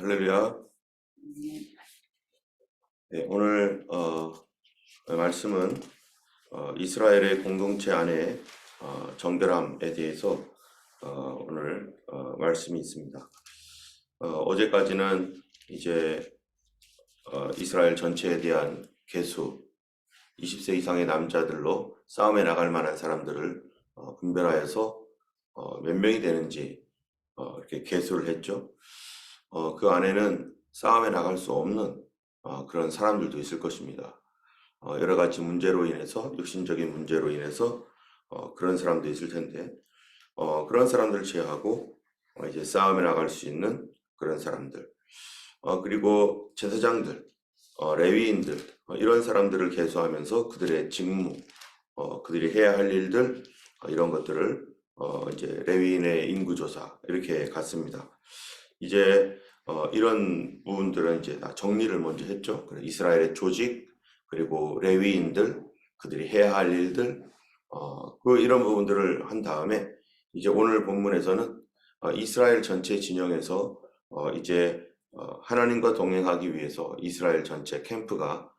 할렐루야. 네, 오늘 말씀은 이스라엘의 공동체 안에 정결함에 대해서 오늘 말씀이 있습니다. 어제까지는 이제 이스라엘 전체에 대한 계수, 20세 이상의 남자들로 싸움에 나갈 만한 사람들을 분별하여서 몇 명이 되는지 이렇게 계수를 했죠. 그 안에는 싸움에 나갈 수 없는 그런 사람들도 있을 것입니다. 여러 가지 문제로 인해서, 육신적인 문제로 인해서 그런 사람도 있을 텐데, 그런 사람들을 제외하고 이제 싸움에 나갈 수 있는 그런 사람들, 그리고 제사장들, 레위인들, 이런 사람들을 계수하면서 그들의 직무, 그들이 해야 할 일들, 이런 것들을 이제 레위인의 인구조사 이렇게 갔습니다. 이제 이런 부분들은 이제 다 정리를 먼저 했죠. 이스라엘의 조직, 그리고 레위인들, 그들이 해야 할 일들, 이런 부분들을 한 다음에 이제 오늘 본문에서는 이스라엘 전체 진영에서 이제 하나님과 동행하기 위해서 이스라엘 전체 캠프가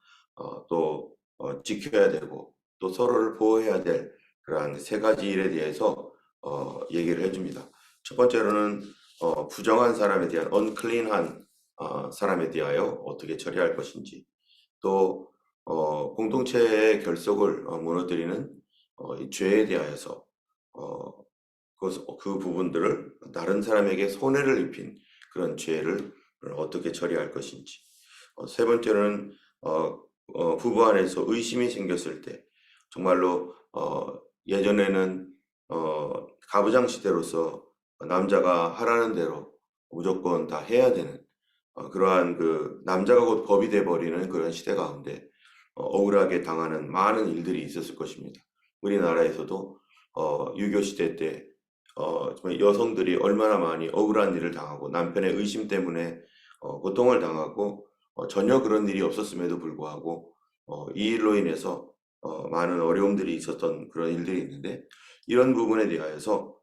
또 지켜야 되고 또 서로를 보호해야 될 그러한 세 가지 일에 대해서 얘기를 해줍니다. 첫 번째로는 부정한 사람에 대한 unclean한 사람에 대하여 어떻게 처리할 것인지, 또 공동체의 결속을 무너뜨리는 이 죄에 대하여서 그 부분들을 다른 사람에게 손해를 입힌 그런 죄를 어떻게 처리할 것인지, 세 번째는 부부 안에서 의심이 생겼을 때 정말로 예전에는 가부장 시대로서 남자가 하라는 대로 무조건 다 해야 되는 그러한 그 남자가 곧 법이 돼버리는 그런 시대 가운데 억울하게 당하는 많은 일들이 있었을 것입니다. 우리나라에서도 유교 시대 때 정말 여성들이 얼마나 많이 억울한 일을 당하고 남편의 의심 때문에 고통을 당하고 전혀 그런 일이 없었음에도 불구하고 이 일로 인해서 많은 어려움들이 있었던 그런 일들이 있는데, 이런 부분에 대하여서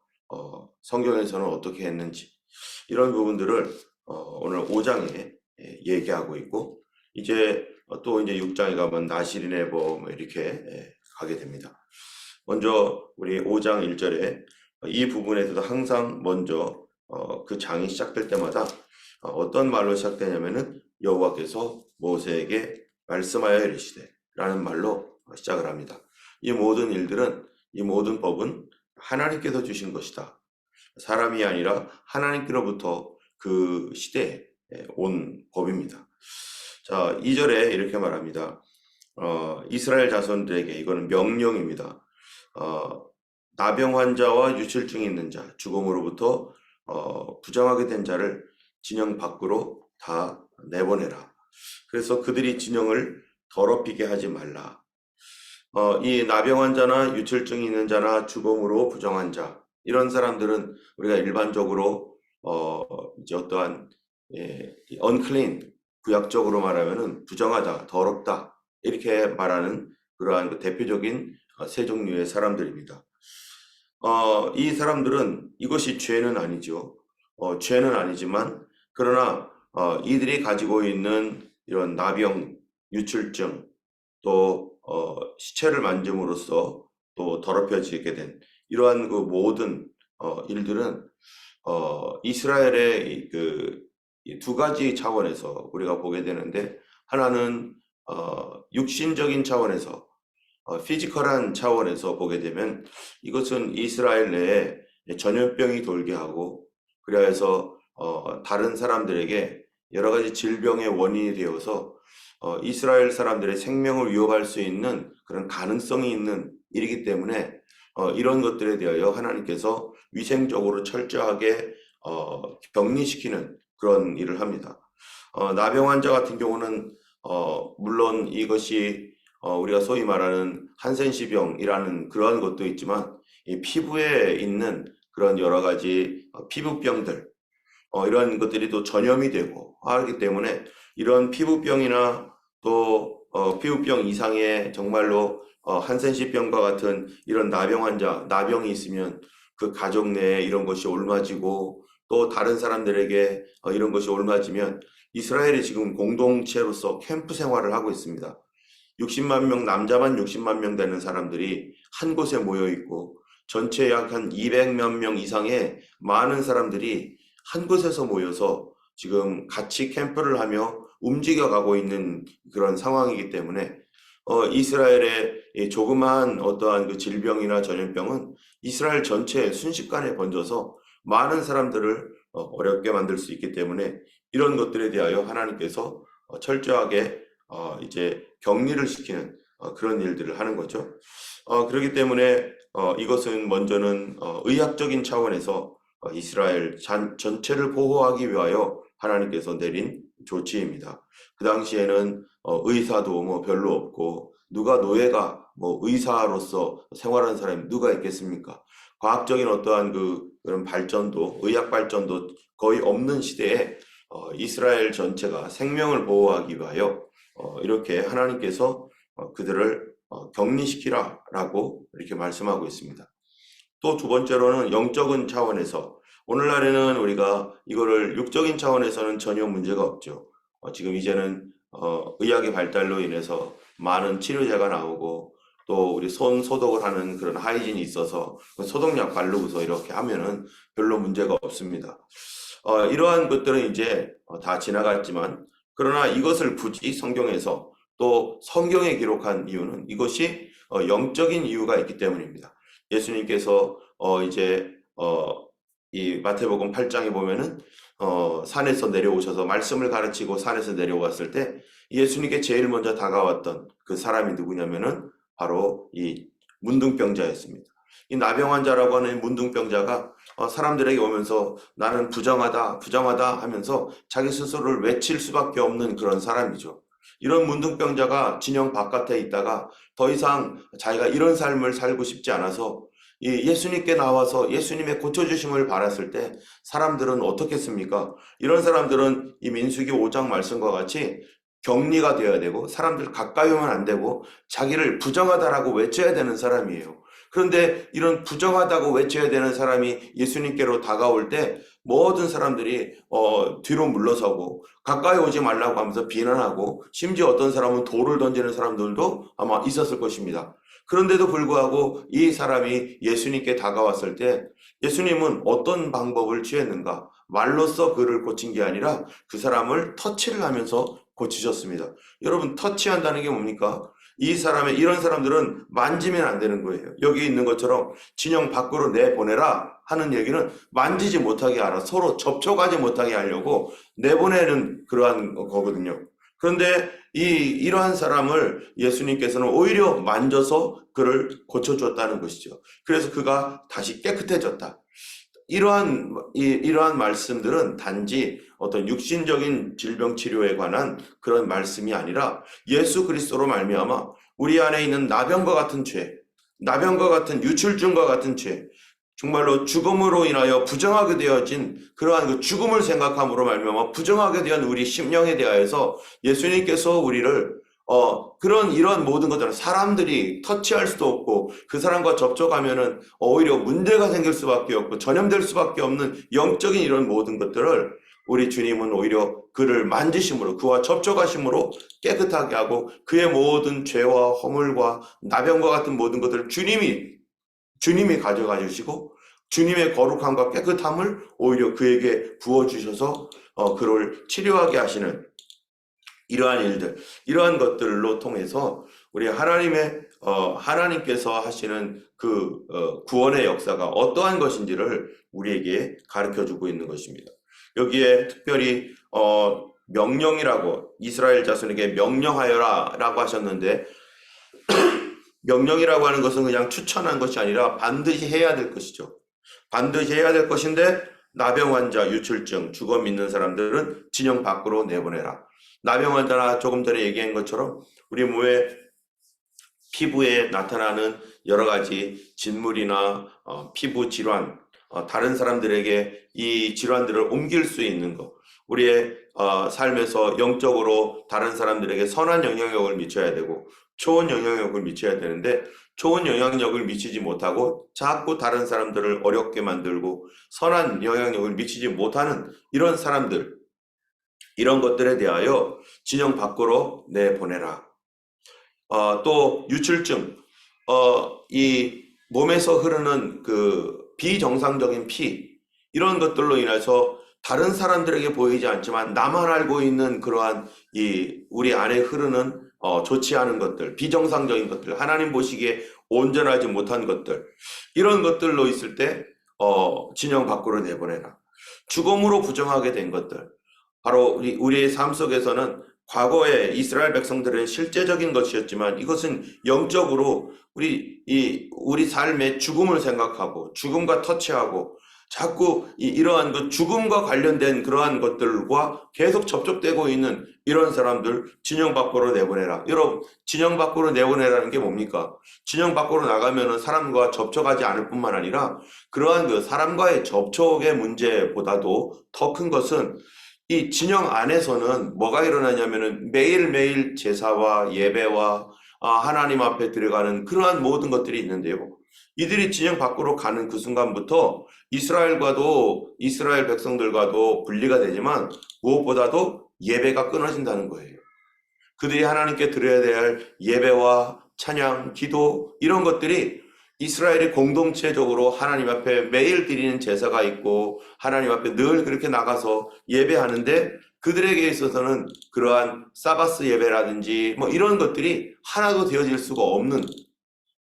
성경에서는 어떻게 했는지, 이런 부분들을 오늘 5장에 얘기하고 있고, 이제 또 이제 6장에 가면 나실인의 법 이렇게 가게 됩니다. 먼저 우리 5장 1절에 이 부분에서도 항상 먼저 그 장이 시작될 때마다 어떤 말로 시작되냐면은 여호와께서 모세에게 말씀하여 이르시되 라는 말로 시작을 합니다. 이 모든 일들은, 이 모든 법은 하나님께서 주신 것이다. 사람이 아니라 하나님께로부터 그 시대에 온 법입니다. 자, 2절에 이렇게 말합니다. 이스라엘 자손들에게 이거는 명령입니다. 나병 환자와 유출증이 있는 자, 죽음으로부터 부정하게 된 자를 진영 밖으로 다 내보내라. 그래서 그들이 진영을 더럽히게 하지 말라. 이 나병 환자나 유출증이 있는 자나 죽음으로 부정한 자, 이런 사람들은 우리가 일반적으로 이제 어떠한 unclean, 구약적으로 말하면은 부정하다, 더럽다 이렇게 말하는 그러한 그 대표적인 세 종류의 사람들입니다. 이 사람들은 이것이 죄는 아니죠. 죄는 아니지만 그러나 이들이 가지고 있는 이런 나병, 유출증, 또 시체를 만짐으로써 또 더럽혀지게 된 이러한 그 모든 일들은 이스라엘의 이 두 가지 차원에서 우리가 보게 되는데, 하나는 육신적인 차원에서 피지컬한 차원에서 보게 되면 이것은 이스라엘 내에 전염병이 돌게 하고, 그래서 다른 사람들에게 여러 가지 질병의 원인이 되어서 이스라엘 사람들의 생명을 위협할 수 있는 그런 가능성이 있는 일이기 때문에 이런 것들에 대하여 하나님께서 위생적으로 철저하게 격리시키는 그런 일을 합니다. 나병 환자 같은 경우는 물론 이것이 우리가 소위 말하는 한센시병이라는 그러한 것도 있지만, 이 피부에 있는 그런 여러 가지 피부병들, 이런 것들이 또 전염이 되고 하기 때문에 이런 피부병이나 또 피부병 이상의 정말로 한센시병과 같은 이런 나병 환자, 나병이 있으면 그 가족 내에 이런 것이 옮아지고 또 다른 사람들에게 이런 것이 옮아지면 이스라엘이 지금 공동체로서 캠프 생활을 하고 있습니다. 60만 명, 남자만 60만 명 되는 사람들이 한 곳에 모여 있고 전체 약 한 200몇 명 이상의 많은 사람들이 한 곳에서 모여서 지금 같이 캠프를 하며 움직여가고 있는 그런 상황이기 때문에 이스라엘의 이 조그마한 어떠한 그 질병이나 전염병은 이스라엘 전체에 순식간에 번져서 많은 사람들을 어렵게 만들 수 있기 때문에 이런 것들에 대하여 하나님께서 철저하게 이제 격리를 시키는 그런 일들을 하는 거죠. 그렇기 때문에 이것은 먼저는 의학적인 차원에서 이스라엘 전체를 보호하기 위하여 하나님께서 내린 조치입니다. 그 당시에는 의사도 뭐 별로 없고 누가 노예가 뭐 의사로서 생활하는 사람이 누가 있겠습니까? 과학적인 어떠한 그런 발전도 의학 발전도 거의 없는 시대에 이스라엘 전체가 생명을 보호하기 위하여 이렇게 하나님께서 그들을 격리시키라라고 이렇게 말씀하고 있습니다. 또 두 번째로는 영적인 차원에서 오늘날에는 우리가 이거를 육적인 차원에서는 전혀 문제가 없죠. 지금 이제는 의학의 발달로 인해서 많은 치료제가 나오고 또 우리 손 소독을 하는 그런 하이진이 있어서 소독약 바르고서 이렇게 하면은 별로 문제가 없습니다. 이러한 것들은 이제 다 지나갔지만 그러나 이것을 굳이 성경에서 또 성경에 기록한 이유는 이것이 영적인 이유가 있기 때문입니다. 예수님께서 이제 이 마태복음 8장에 보면은 산에서 내려오셔서 말씀을 가르치고 산에서 내려왔을 때 예수님께 제일 먼저 다가왔던 그 사람이 누구냐면은 바로 이 문둥병자였습니다. 이 나병 환자라고 하는 문둥병자가 사람들에게 오면서 나는 부정하다, 부정하다 하면서 자기 스스로를 외칠 수밖에 없는 그런 사람이죠. 이런 문둥병자가 진영 바깥에 있다가 더 이상 자기가 이런 삶을 살고 싶지 않아서 예수님께 나와서 예수님의 고쳐주심을 바랐을 때 사람들은 어떻겠습니까? 이런 사람들은 이 민수기 5장 말씀과 같이 격리가 되어야 되고 사람들 가까이 오면 안 되고 자기를 부정하다라고 외쳐야 되는 사람이에요. 그런데 이런 부정하다고 외쳐야 되는 사람이 예수님께로 다가올 때 모든 사람들이 뒤로 물러서고 가까이 오지 말라고 하면서 비난하고 심지어 어떤 사람은 돌을 던지는 사람들도 아마 있었을 것입니다. 그런데도 불구하고 이 사람이 예수님께 다가왔을 때 예수님은 어떤 방법을 취했는가? 말로써 그를 고친 게 아니라 그 사람을 터치를 하면서 고치셨습니다. 여러분, 터치한다는 게 뭡니까? 이 사람의 이런 사람들은 만지면 안 되는 거예요. 여기 있는 것처럼 진영 밖으로 내보내라 하는 얘기는 만지지 못하게 하라, 서로 접촉하지 못하게 하려고 내보내는 그러한 거거든요. 그런데 이러한 사람을 예수님께서는 오히려 만져서 그를 고쳐줬다는 것이죠. 그래서 그가 다시 깨끗해졌다. 이러한 말씀들은 단지 어떤 육신적인 질병 치료에 관한 그런 말씀이 아니라 예수 그리스도로 말미암아 우리 안에 있는 나병과 같은 죄, 나병과 같은 유출증과 같은 죄, 정말로 죽음으로 인하여 부정하게 되어진 그러한 그 죽음을 생각함으로 말미암아 부정하게 된 우리 심령에 대하여서 예수님께서 우리를 이런 모든 것들은 사람들이 터치할 수도 없고 그 사람과 접촉하면은 오히려 문제가 생길 수밖에 없고 전염될 수밖에 없는 영적인 이런 모든 것들을 우리 주님은 오히려 그를 만지심으로 그와 접촉하심으로 깨끗하게 하고 그의 모든 죄와 허물과 나병과 같은 모든 것들을 주님이 가져가 주시고 주님의 거룩함과 깨끗함을 오히려 그에게 부어주셔서 그를 치료하게 하시는 이러한 일들, 이러한 것들로 통해서 우리 하나님께서 하시는 그 구원의 역사가 어떠한 것인지를 우리에게 가르쳐 주고 있는 것입니다. 여기에 특별히 명령이라고 이스라엘 자손에게 명령하여라라고 하셨는데 명령이라고 하는 것은 그냥 추천한 것이 아니라 반드시 해야 될 것이죠. 반드시 해야 될 것인데 나병 환자, 유출증, 죽어 믿는 사람들은 진영 밖으로 내보내라. 나병 환자나 조금 전에 얘기한 것처럼 우리 몸에 피부에 나타나는 여러 가지 진물이나 피부 질환, 다른 사람들에게 이 질환들을 옮길 수 있는 것, 우리의 삶에서 영적으로 다른 사람들에게 선한 영향력을 미쳐야 되고 좋은 영향력을 미쳐야 되는데 좋은 영향력을 미치지 못하고 자꾸 다른 사람들을 어렵게 만들고 선한 영향력을 미치지 못하는 이런 사람들, 이런 것들에 대하여 진영 밖으로 내보내라. 또 유출증, 이 몸에서 흐르는 그 비정상적인 피, 이런 것들로 인해서 다른 사람들에게 보이지 않지만 나만 알고 있는 그러한 이 우리 안에 흐르는 좋지 않은 것들, 비정상적인 것들, 하나님 보시기에 온전하지 못한 것들, 이런 것들로 있을 때 진영 밖으로 내보내라. 죽음으로 부정하게 된 것들, 바로 우리의 삶 속에서는 과거의 이스라엘 백성들의 실제적인 것이었지만 이것은 영적으로 우리 삶의 죽음을 생각하고 죽음과 터치하고 자꾸 이러한 그 죽음과 관련된 그러한 것들과 계속 접촉되고 있는 이런 사람들 진영 밖으로 내보내라. 여러분, 진영 밖으로 내보내라는 게 뭡니까? 진영 밖으로 나가면은 사람과 접촉하지 않을 뿐만 아니라 그러한 그 사람과의 접촉의 문제보다도 더 큰 것은 이 진영 안에서는 뭐가 일어나냐면은 매일매일 제사와 예배와 하나님 앞에 들어가는 그러한 모든 것들이 있는데요. 이들이 진영 밖으로 가는 그 순간부터 이스라엘 백성들과도 분리가 되지만 무엇보다도 예배가 끊어진다는 거예요. 그들이 하나님께 드려야 될 예배와 찬양, 기도 이런 것들이 이스라엘이 공동체적으로 하나님 앞에 매일 드리는 제사가 있고 하나님 앞에 늘 그렇게 나가서 예배하는데 그들에게 있어서는 그러한 사바스 예배라든지 뭐 이런 것들이 하나도 되어질 수가 없는,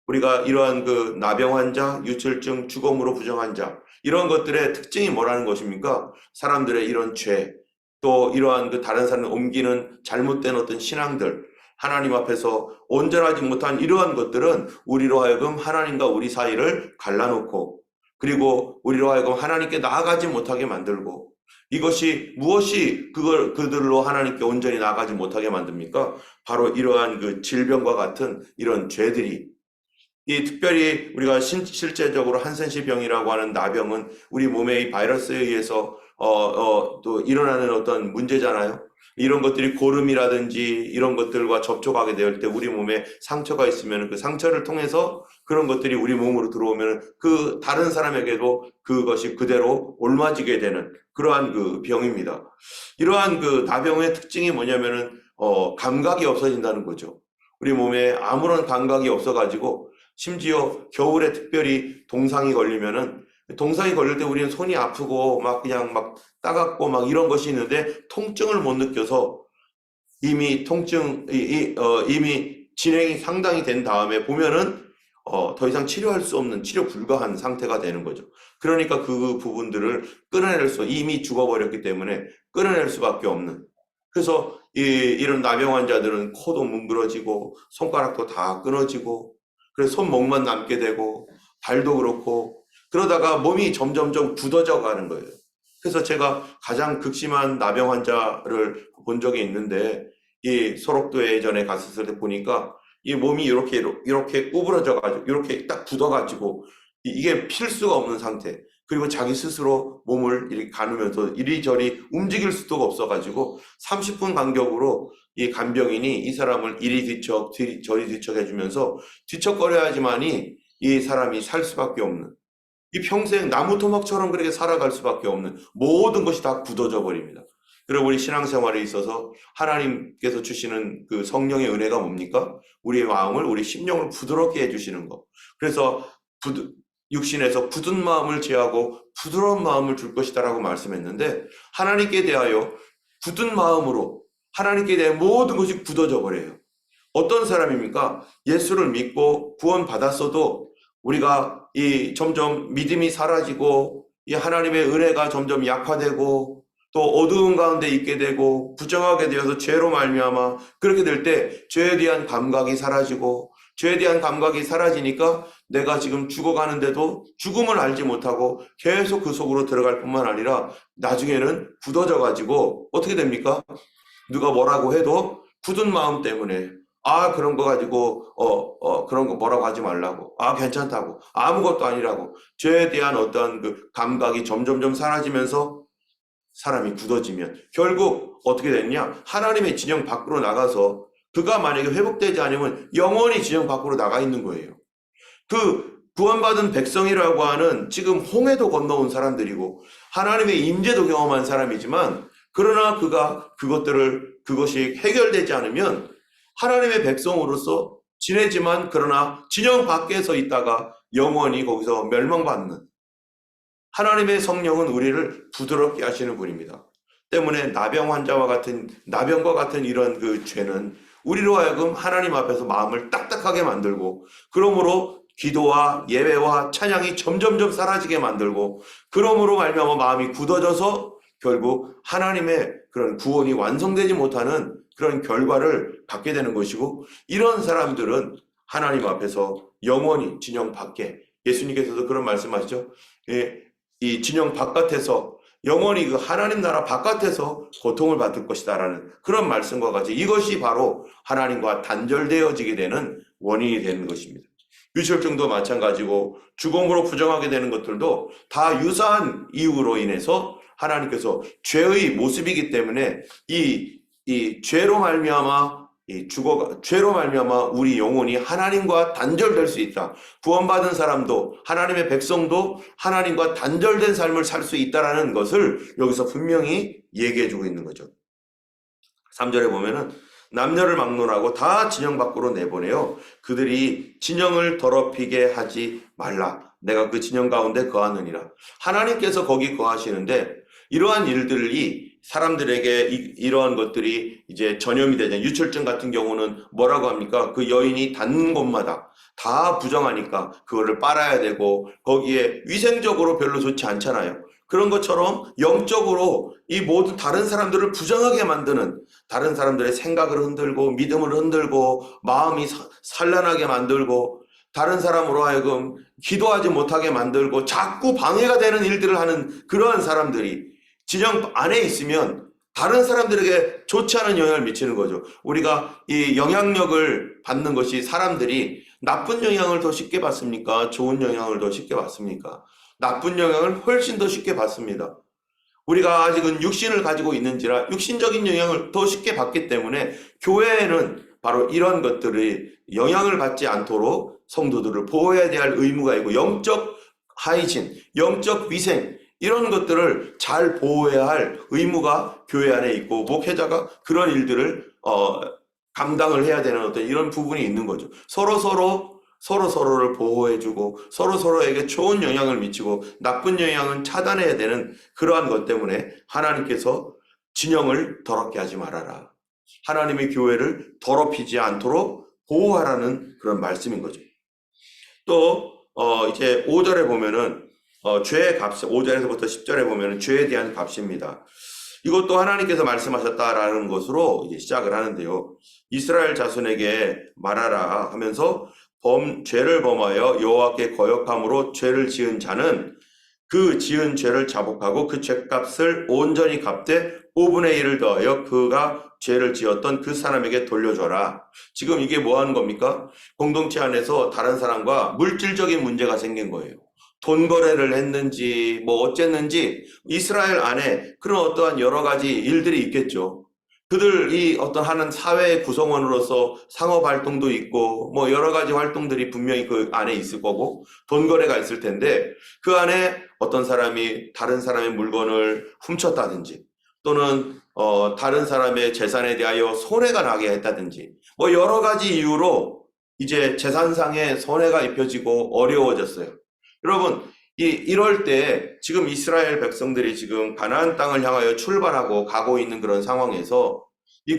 우리가 이러한 그 나병 환자, 유출증, 죽음으로 부정한 자 이런 것들의 특징이 뭐라는 것입니까? 사람들의 이런 죄, 또 이러한 그 다른 사람을 옮기는 잘못된 어떤 신앙들, 하나님 앞에서 온전하지 못한 이러한 것들은 우리로 하여금 하나님과 우리 사이를 갈라놓고 그리고 우리로 하여금 하나님께 나아가지 못하게 만들고, 이것이 무엇이 그들로 하나님께 온전히 나아가지 못하게 만듭니까? 바로 이러한 그 질병과 같은 이런 죄들이, 이 특별히 우리가 실제적으로 한센시병이라고 하는 나병은 우리 몸의 이 바이러스에 의해서 또 일어나는 어떤 문제잖아요. 이런 것들이 고름이라든지 이런 것들과 접촉하게 될 때 우리 몸에 상처가 있으면 그 상처를 통해서 그런 것들이 우리 몸으로 들어오면 그 다른 사람에게도 그것이 그대로 옮아지게 되는 그러한 그 병입니다. 이러한 그 나병의 특징이 뭐냐면은 감각이 없어진다는 거죠. 우리 몸에 아무런 감각이 없어가지고 심지어 겨울에 특별히 동상이 걸리면은, 동상이 걸릴 때 우리는 손이 아프고 막 그냥 막 따갑고 막 이런 것이 있는데 통증을 못 느껴서 이미 이미 진행이 상당히 된 다음에 보면은 더 이상 치료할 수 없는, 치료 불가한 상태가 되는 거죠. 그러니까 그 부분들을 이미 죽어버렸기 때문에 끊어낼 수밖에 없는. 그래서 이런 나병 환자들은 코도 뭉그러지고 손가락도 다 끊어지고 그래서 손목만 남게 되고 발도 그렇고 그러다가 몸이 점점점 굳어져 가는 거예요. 그래서 제가 가장 극심한 나병 환자를 본 적이 있는데 이 소록도에 예전에 갔을 때 보니까 이 몸이 이렇게 구부러져 가지고 이렇게 딱 굳어 가지고 이게 필 수가 없는 상태. 그리고 자기 스스로 몸을 이렇게 가누면서 이리저리 움직일 수도 없어 가지고 30분 간격으로 이 간병인이 이 사람을 이리 뒤척 저리 뒤척 해주면서 뒤척거려야지만이 이 사람이 살 수밖에 없는, 이 평생 나무 토막처럼 그렇게 살아갈 수밖에 없는 모든 것이 다 굳어져 버립니다. 여러분, 우리 신앙생활에 있어서 하나님께서 주시는 그 성령의 은혜가 뭡니까? 우리의 마음을, 우리 심령을 부드럽게 해주시는 것. 그래서 육신에서 굳은 마음을 제하고 부드러운 마음을 줄 것이다라고 말씀했는데 하나님께 대하여 굳은 마음으로 하나님께 대해 모든 것이 굳어져 버려요. 어떤 사람입니까? 예수를 믿고 구원 받았어도 우리가 이 점점 믿음이 사라지고 이 하나님의 은혜가 점점 약화되고 또 어두운 가운데 있게 되고 부정하게 되어서 죄로 말미암아 그렇게 될 때 죄에 대한 감각이 사라지고, 죄에 대한 감각이 사라지니까 내가 지금 죽어가는데도 죽음을 알지 못하고 계속 그 속으로 들어갈 뿐만 아니라 나중에는 굳어져 가지고 어떻게 됩니까? 누가 뭐라고 해도 굳은 마음 때문에 그런 거 가지고 그런 거 뭐라고 하지 말라고, 괜찮다고, 아무것도 아니라고, 죄에 대한 어떤 그 감각이 점점점 사라지면서 사람이 굳어지면 결국 어떻게 됐냐? 하나님의 진영 밖으로 나가서 그가 만약에 회복되지 않으면 영원히 진영 밖으로 나가 있는 거예요. 그 구원받은 백성이라고 하는 지금 홍해도 건너온 사람들이고 하나님의 임재도 경험한 사람이지만, 그러나 그것이 해결되지 않으면 하나님의 백성으로서 지내지만 그러나 진영 밖에서 있다가 영원히 거기서 멸망받는, 하나님의 성령은 우리를 부드럽게 하시는 분입니다. 때문에 나병과 같은 이런 그 죄는 우리로 하여금 하나님 앞에서 마음을 딱딱하게 만들고, 그러므로 기도와 예배와 찬양이 점점점 사라지게 만들고, 그러므로 말미암아 마음이 굳어져서 결국 하나님의 그런 구원이 완성되지 못하는 그런 결과를 갖게 되는 것이고, 이런 사람들은 하나님 앞에서 영원히 진영 밖에, 예수님께서도 그런 말씀하시죠. 이 진영 바깥에서 영원히 그 하나님 나라 바깥에서 고통을 받을 것이다 라는 그런 말씀과 같이, 이것이 바로 하나님과 단절되어지게 되는 원인이 되는 것입니다. 유혈증도 마찬가지고 죽음으로 부정하게 되는 것들도 다 유사한 이유로 인해서 하나님께서 죄의 모습이기 때문에 이 죄로 말미암아 우리 영혼이 하나님과 단절될 수 있다. 구원받은 사람도 하나님의 백성도 하나님과 단절된 삶을 살 수 있다라는 것을 여기서 분명히 얘기해주고 있는 거죠. 3절에 보면은 남녀를 막론하고 다 진영 밖으로 내보내요. 그들이 진영을 더럽히게 하지 말라. 내가 그 진영 가운데 거하느니라. 하나님께서 거기 거하시는데, 이러한 일들이 사람들에게 이러한 것들이 이제 전염이 되잖아요. 유혈증 같은 경우는 뭐라고 합니까? 그 여인이 닿는 곳마다 다 부정하니까 그거를 빨아야 되고, 거기에 위생적으로 별로 좋지 않잖아요. 그런 것처럼 영적으로 이 모든 다른 사람들을 부정하게 만드는, 다른 사람들의 생각을 흔들고 믿음을 흔들고 마음이 산란하게 만들고 다른 사람으로 하여금 기도하지 못하게 만들고 자꾸 방해가 되는 일들을 하는 그러한 사람들이 진영 안에 있으면 다른 사람들에게 좋지 않은 영향을 미치는 거죠. 우리가 이 영향력을 받는 것이, 사람들이 나쁜 영향을 더 쉽게 받습니까? 좋은 영향을 더 쉽게 받습니까? 나쁜 영향을 훨씬 더 쉽게 받습니다. 우리가 아직은 육신을 가지고 있는지라 육신적인 영향을 더 쉽게 받기 때문에 교회에는 바로 이런 것들이 영향을 받지 않도록 성도들을 보호해야 될 의무가 있고, 영적 하이진, 영적 위생, 이런 것들을 잘 보호해야 할 의무가 교회 안에 있고, 목회자가 그런 일들을 감당을 해야 되는 어떤 이런 부분이 있는 거죠. 서로를 보호해주고 서로에게 좋은 영향을 미치고 나쁜 영향은 차단해야 되는 그러한 것 때문에 하나님께서 진영을 더럽게 하지 말아라. 하나님의 교회를 더럽히지 않도록 보호하라는 그런 말씀인 거죠. 또 이제 5절에 보면은 죄의 값, 5절에서부터 10절에 보면은 죄에 대한 값입니다. 이것도 하나님께서 말씀하셨다라는 것으로 이제 시작을 하는데요. 이스라엘 자손에게 말하라 하면서 죄를 범하여 여호와께 거역함으로 죄를 지은 자는 그 지은 죄를 자복하고 그 죄값을 온전히 갚되 5분의 1을 더하여 그가 죄를 지었던 그 사람에게 돌려줘라. 지금 이게 뭐 하는 겁니까? 공동체 안에서 다른 사람과 물질적인 문제가 생긴 거예요. 돈 거래를 했는지 뭐 어쨌는지 이스라엘 안에 그런 어떠한 여러 가지 일들이 있겠죠. 그들이 어떤 하는 사회의 구성원으로서 상업 활동도 있고 뭐 여러 가지 활동들이 분명히 그 안에 있을 거고 돈 거래가 있을 텐데, 그 안에 어떤 사람이 다른 사람의 물건을 훔쳤다든지 또는 다른 사람의 재산에 대하여 손해가 나게 했다든지 뭐 여러 가지 이유로 이제 재산상의 손해가 입혀지고 어려워졌어요. 여러분, 이럴 때 지금 이스라엘 백성들이 지금 가나안 땅을 향하여 출발하고 가고 있는 그런 상황에서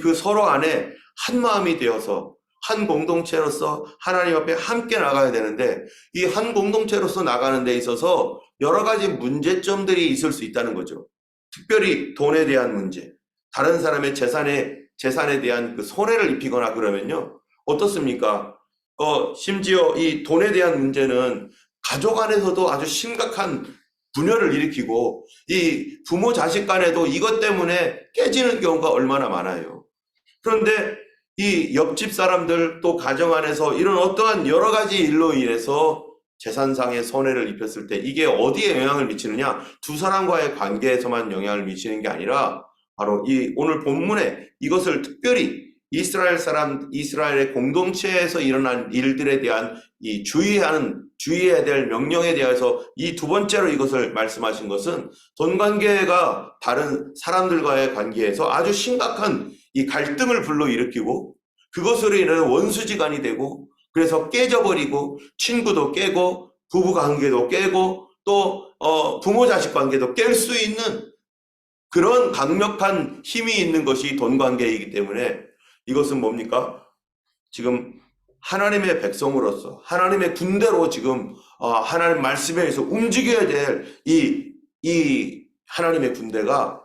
그 서로 안에 한 마음이 되어서 한 공동체로서 하나님 앞에 함께 나가야 되는데, 이 한 공동체로서 나가는 데 있어서 여러 가지 문제점들이 있을 수 있다는 거죠. 특별히 돈에 대한 문제, 다른 사람의 재산에 대한 그 손해를 입히거나 그러면요, 어떻습니까? 심지어 이 돈에 대한 문제는 가족 안에서도 아주 심각한 분열을 일으키고 이 부모 자식 간에도 이것 때문에 깨지는 경우가 얼마나 많아요. 그런데 이 옆집 사람들 또 가정 안에서 이런 어떠한 여러 가지 일로 인해서 재산상의 손해를 입혔을 때 이게 어디에 영향을 미치느냐? 두 사람과의 관계에서만 영향을 미치는 게 아니라 바로 이 오늘 본문에 이것을 특별히 이스라엘의 공동체에서 일어난 일들에 대한 이 주의해야 될 명령에 대해서 이 두 번째로 이것을 말씀하신 것은 돈 관계가 다른 사람들과의 관계에서 아주 심각한 이 갈등을 불러일으키고 그것으로 인해 원수지간이 되고 그래서 깨져버리고 친구도 깨고 부부 관계도 깨고 또 부모 자식 관계도 깰 수 있는 그런 강력한 힘이 있는 것이 돈 관계이기 때문에 이것은 뭡니까? 지금 하나님의 백성으로서 하나님의 군대로 지금 하나님 말씀에 의해서 움직여야 될 이 하나님의 군대가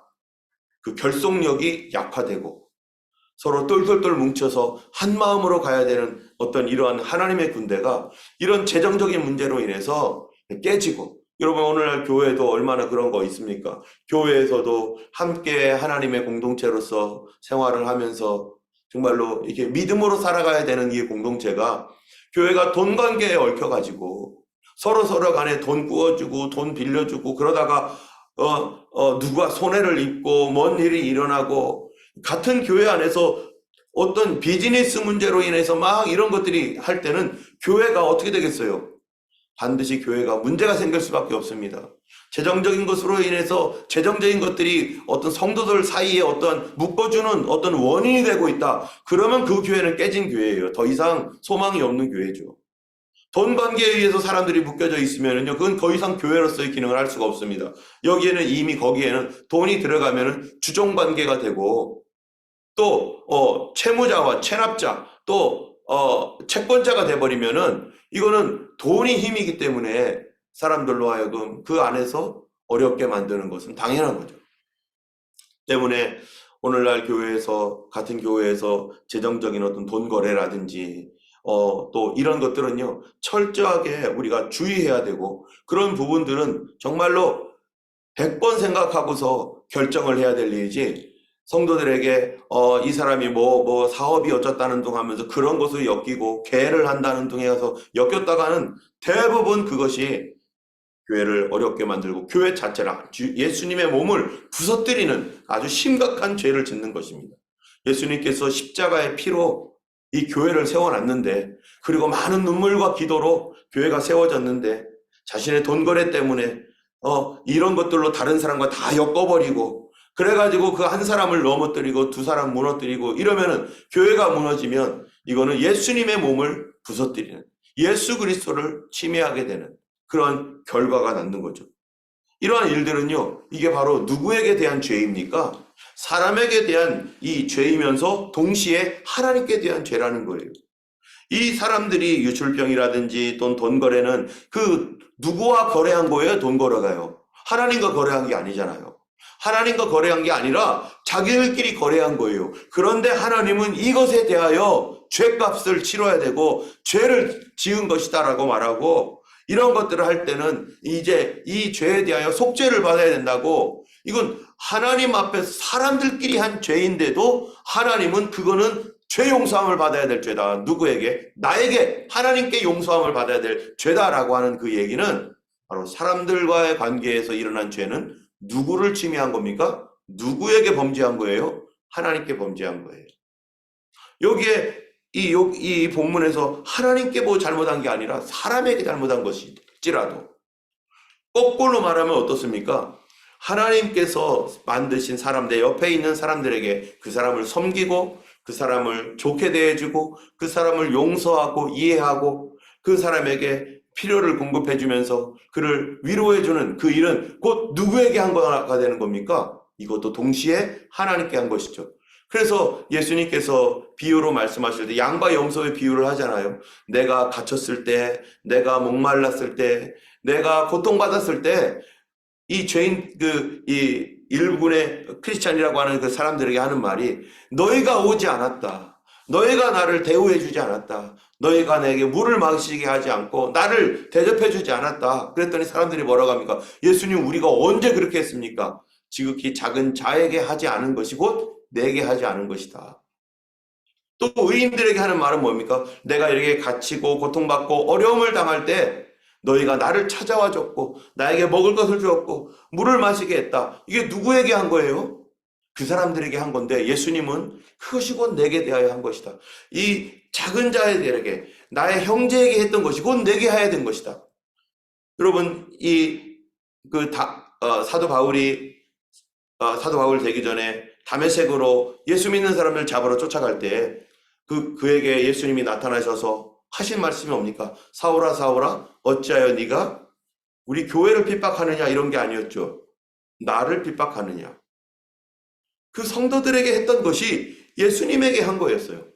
그 결속력이 약화되고 서로 똘똘똘 뭉쳐서 한 마음으로 가야 되는 어떤 이러한 하나님의 군대가 이런 재정적인 문제로 인해서 깨지고 여러분 오늘날 교회도 얼마나 그런 거 있습니까? 교회에서도 함께 하나님의 공동체로서 생활을 하면서 정말로 이렇게 믿음으로 살아가야 되는 이 공동체가 교회가 돈 관계에 얽혀가지고 서로 간에 돈 구워주고 돈 빌려주고 그러다가 누가 손해를 입고 뭔 일이 일어나고 같은 교회 안에서 어떤 비즈니스 문제로 인해서 막 이런 것들이 할 때는 교회가 어떻게 되겠어요? 반드시 교회가 문제가 생길 수밖에 없습니다. 재정적인 것으로 인해서 재정적인 것들이 어떤 성도들 사이에 어떤 묶어주는 어떤 원인이 되고 있다. 그러면 그 교회는 깨진 교회예요. 더 이상 소망이 없는 교회죠. 돈 관계에 의해서 사람들이 묶여져 있으면요, 그건 더 이상 교회로서의 기능을 할 수가 없습니다. 여기에는 이미 거기에는 돈이 들어가면은 주종 관계가 되고 또 채무자와 체납자 또 채권자가 돼버리면은 이거는 돈이 힘이기 때문에 사람들로 하여금 그 안에서 어렵게 만드는 것은 당연한 거죠. 때문에 오늘날 교회에서 같은 교회에서 재정적인 어떤 돈 거래라든지 또 이런 것들은요 철저하게 우리가 주의해야 되고 그런 부분들은 정말로 100번 생각하고서 결정을 해야 될 일이지 성도들에게 이 사람이 뭐 사업이 어쩌다는 둥 하면서 그런 것을 엮이고 개를 한다는 둥에 가서 엮였다가는 대부분 그것이 교회를 어렵게 만들고 교회 자체라 예수님의 몸을 부서뜨리는 아주 심각한 죄를 짓는 것입니다. 예수님께서 십자가의 피로 이 교회를 세워놨는데 그리고 많은 눈물과 기도로 교회가 세워졌는데 자신의 돈 거래 때문에 이런 것들로 다른 사람과 다 엮어버리고 그래가지고 그 한 사람을 넘어뜨리고 두 사람 무너뜨리고 이러면은 교회가 무너지면 이거는 예수님의 몸을 부서뜨리는 예수 그리스도를 침해하게 되는 그런 결과가 낳는 거죠. 이러한 일들은요, 이게 바로 누구에게 대한 죄입니까? 사람에게 대한 이 죄이면서 동시에 하나님께 대한 죄라는 거예요. 이 사람들이 유출병이라든지 또는 돈 거래는 그 누구와 거래한 거예요? 돈 거래가요. 하나님과 거래한 게 아니잖아요. 하나님과 거래한 게 아니라 자기들끼리 거래한 거예요. 그런데 하나님은 이것에 대하여 죄값을 치러야 되고 죄를 지은 것이다라고 말하고 이런 것들을 할 때는 이제 이 죄에 대하여 속죄를 받아야 된다고 이건 하나님 앞에서 사람들끼리 한 죄인데도 하나님은 그거는 죄 용서함을 받아야 될 죄다. 누구에게? 나에게 하나님께 용서함을 받아야 될 죄다라고 하는 그 얘기는 바로 사람들과의 관계에서 일어난 죄는 누구를 침해한 겁니까? 누구에게 범죄한 거예요? 하나님께 범죄한 거예요. 여기에 이 본문에서 하나님께 뭐 잘못한 게 아니라 사람에게 잘못한 것일지라도 거꾸로 말하면 어떻습니까? 하나님께서 만드신 사람, 내 옆에 있는 사람들에게 그 사람을 섬기고 그 사람을 좋게 대해주고 그 사람을 용서하고 이해하고 그 사람에게 필요를 공급해주면서 그를 위로해주는 그 일은 곧 누구에게 한 거가 되는 겁니까? 이것도 동시에 하나님께 한 것이죠. 그래서 예수님께서 비유로 말씀하실 때 양과 염소의 비유를 하잖아요. 내가 갇혔을 때, 내가 목말랐을 때, 내가 고통받았을 때 이 죄인 이 일군의 크리스찬이라고 하는 그 사람들에게 하는 말이 너희가 오지 않았다. 너희가 나를 대우해 주지 않았다. 너희가 내게 물을 마시게 하지 않고 나를 대접해 주지 않았다. 그랬더니 사람들이 뭐라고 합니까? 예수님 우리가 언제 그렇게 했습니까? 지극히 작은 자에게 하지 않은 것이 곧 내게 하지 않은 것이다. 또 의인들에게 하는 말은 뭡니까? 내가 이렇게 갇히고 고통받고 어려움을 당할 때 너희가 나를 찾아와 줬고 나에게 먹을 것을 주었고 물을 마시게 했다. 이게 누구에게 한 거예요? 그 사람들에게 한 건데 예수님은 그것이 곧 내게 대하여 한 것이다. 이 작은 자들에게 나의 형제에게 했던 것이 곧 내게 해야 된 것이다. 여러분 사도 바울 되기 전에 다메섹으로 예수 믿는 사람을 잡으러 쫓아갈 때 그에게 예수님이 나타나셔서 하신 말씀이 뭡니까? 사울아 사울아 어찌하여 네가 우리 교회를 핍박하느냐 이런 게 아니었죠. 나를 핍박하느냐. 그 성도들에게 했던 것이 예수님에게 한 거였어요.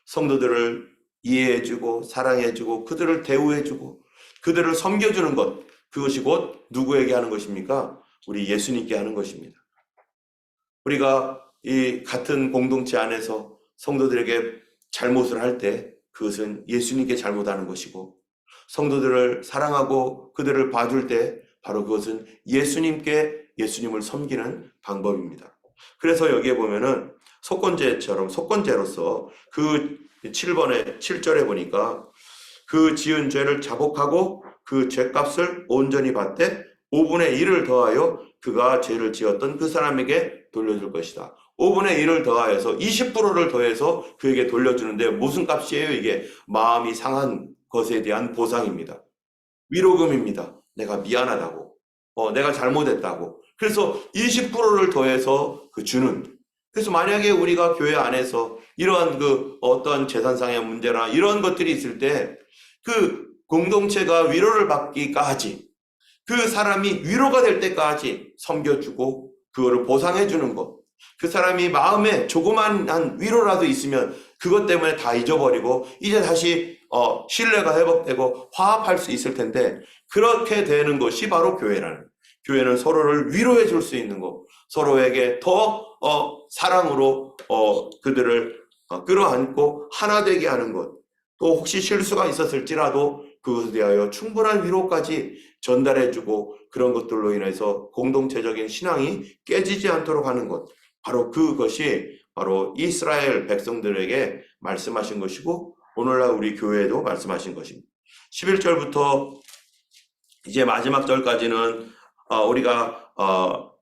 성도들을 이해해주고 사랑해주고 그들을 대우해주고 그들을 섬겨주는 것, 그것이 곧 누구에게 하는 것입니까? 우리 예수님께 하는 것입니다. 우리가 이 같은 공동체 안에서 성도들에게 잘못을 할 때 그것은 예수님께 잘못하는 것이고, 성도들을 사랑하고 그들을 봐줄 때 바로 그것은 예수님을 섬기는 방법입니다. 그래서 여기에 보면은 속건제로서 그 7절에 보니까 그 지은 죄를 자복하고 그 죄값을 온전히 받되 5분의 1을 더하여 그가 죄를 지었던 그 사람에게 돌려줄 것이다. 5분의 1을 더하여서 20%를 더해서 그에게 돌려주는데 무슨 값이에요? 이게 마음이 상한 것에 대한 보상입니다. 위로금입니다. 내가 미안하다고, 내가 잘못했다고. 그래서 20%를 더해서 주는. 그래서 만약에 우리가 교회 안에서 이러한 어떤 재산상의 문제나 이런 것들이 있을 때 그 공동체가 위로를 받기까지, 그 사람이 위로가 될 때까지 섬겨주고 그거를 보상해주는 것. 그 사람이 마음에 조그만한 위로라도 있으면 그것 때문에 다 잊어버리고 이제 다시 신뢰가 회복되고 화합할 수 있을 텐데, 그렇게 되는 것이 바로 교회는 서로를 위로해 줄 수 있는 것, 서로에게 더 사랑으로 그들을 끌어안고 하나 되게 하는 것, 또 혹시 실수가 있었을지라도 그것에 대하여 충분한 위로까지 전달해주고 그런 것들로 인해서 공동체적인 신앙이 깨지지 않도록 하는 것, 바로 그것이 바로 이스라엘 백성들에게 말씀하신 것이고 오늘날 우리 교회에도 말씀하신 것입니다. 11절부터 이제 마지막 절까지는 우리가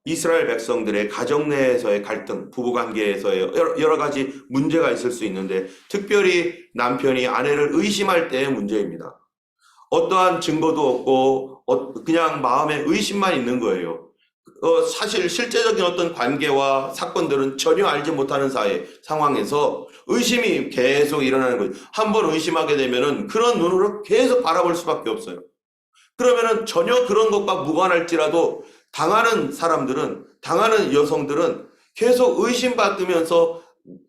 이스라엘 백성들의 가정 내에서의 갈등, 부부관계에서의 여러 가지 문제가 있을 수 있는데, 특별히 남편이 아내를 의심할 때의 문제입니다. 어떠한 증거도 없고 그냥 마음에 의심만 있는 거예요. 사실 실제적인 어떤 관계와 사건들은 전혀 알지 못하는 상황에서 의심이 계속 일어나는 거예요. 한번 의심하게 되면은 그런 눈으로 계속 바라볼 수밖에 없어요. 그러면은 전혀 그런 것과 무관할지라도 당하는 여성들은 계속 의심받으면서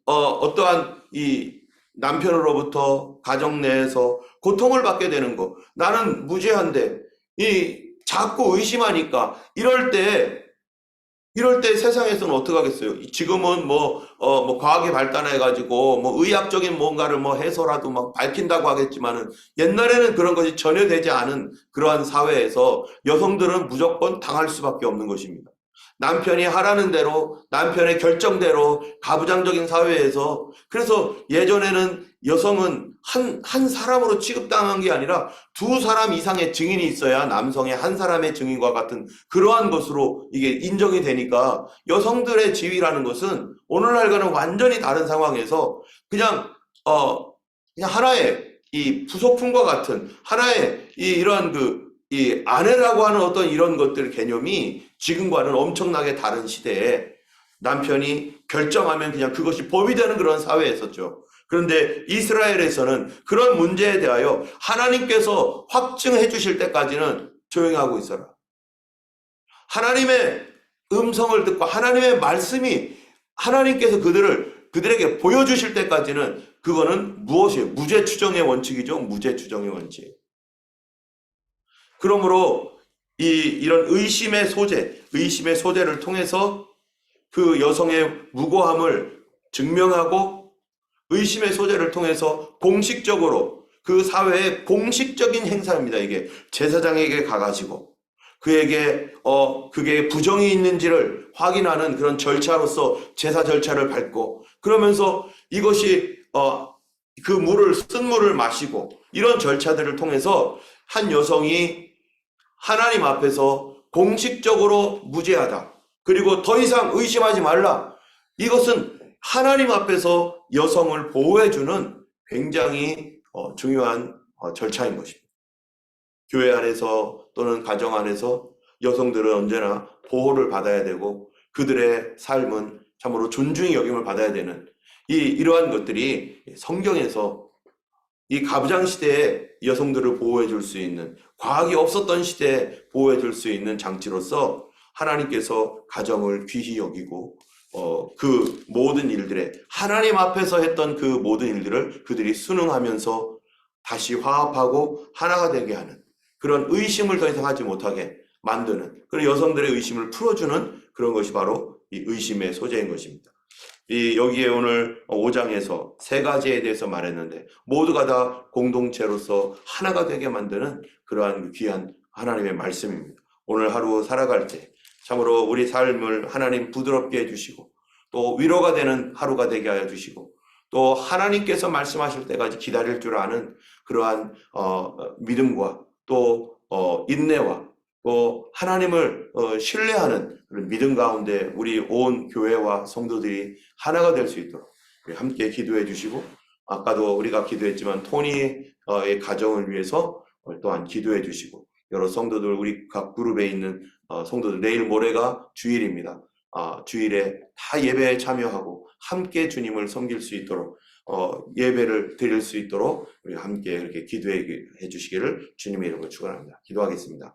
어떠한 이 남편으로부터 가정 내에서 고통을 받게 되는 거. 나는 무죄한데 자꾸 의심하니까 이럴 때 세상에서는 어떻게 하겠어요? 지금은 과학이 발달해가지고 의학적인 뭔가를 해서라도 밝힌다고 하겠지만은, 옛날에는 그런 것이 전혀 되지 않은 그러한 사회에서 여성들은 무조건 당할 수밖에 없는 것입니다. 남편이 하라는 대로, 남편의 결정대로 가부장적인 사회에서, 그래서 예전에는 여성은 한 사람으로 취급당한 게 아니라 두 사람 이상의 증인이 있어야 남성의 한 사람의 증인과 같은 그러한 것으로 이게 인정이 되니까, 여성들의 지위라는 것은 오늘날과는 완전히 다른 상황에서 그냥 하나의 이 부속품과 같은 하나의 이러한 이 아내라고 하는 어떤 이런 것들 개념이 지금과는 엄청나게 다른 시대에 남편이 결정하면 그냥 그것이 법이 되는 그런 사회였었죠. 그런데 이스라엘에서는 그런 문제에 대하여 하나님께서 확증해 주실 때까지는 조용히 하고 있어라. 하나님의 음성을 듣고 하나님의 말씀이 하나님께서 그들에게 보여주실 때까지는 그거는 무엇이에요? 무죄 추정의 원칙이죠. 무죄 추정의 원칙. 그러므로 이런 의심의 소재를 통해서 그 여성의 무고함을 증명하고, 의심의 소재를 통해서 공식적으로 그 사회의 공식적인 행사입니다. 이게 제사장에게 가가지고 그에게 그게 부정이 있는지를 확인하는 그런 절차로서 제사 절차를 밟고, 그러면서 이것이 쓴 물을 마시고, 이런 절차들을 통해서 한 여성이 하나님 앞에서 공식적으로 무죄하다, 그리고 더 이상 의심하지 말라, 이것은 하나님 앞에서 여성을 보호해주는 굉장히 중요한 절차인 것입니다. 교회 안에서 또는 가정 안에서 여성들은 언제나 보호를 받아야 되고 그들의 삶은 참으로 존중의 여김을 받아야 되는 이러한 것들이 성경에서 이 가부장 시대에 여성들을 보호해 줄 수 있는, 과학이 없었던 시대에 보호해 줄 수 있는 장치로서 하나님께서 가정을 귀히 여기고 그 모든 일들에 하나님 앞에서 했던 그 모든 일들을 그들이 순응하면서 다시 화합하고 하나가 되게 하는 그런 의심을 더 이상 하지 못하게 만드는 그런 여성들의 의심을 풀어주는 그런 것이 바로 이 의심의 소재인 것입니다. 여기에 오늘 5장에서 세 가지에 대해서 말했는데 모두가 다 공동체로서 하나가 되게 만드는 그러한 귀한 하나님의 말씀입니다. 오늘 하루 살아갈 때 참으로 우리 삶을 하나님 부드럽게 해주시고 또 위로가 되는 하루가 되게 하여 주시고 또 하나님께서 말씀하실 때까지 기다릴 줄 아는 그러한 믿음과 또 인내와 또 하나님을 신뢰하는 그런 믿음 가운데 우리 온 교회와 성도들이 하나가 될 수 있도록 함께 기도해 주시고 아까도 우리가 기도했지만 토니의 가정을 위해서 또한 기도해 주시고 여러 성도들 우리 각 그룹에 있는 성도들 내일 모레가 주일입니다. 주일에 다 예배에 참여하고 함께 주님을 섬길 수 있도록 예배를 드릴 수 있도록 우리 함께 이렇게 기도해 주시기를 주님의 이름으로 축원합니다. 기도하겠습니다.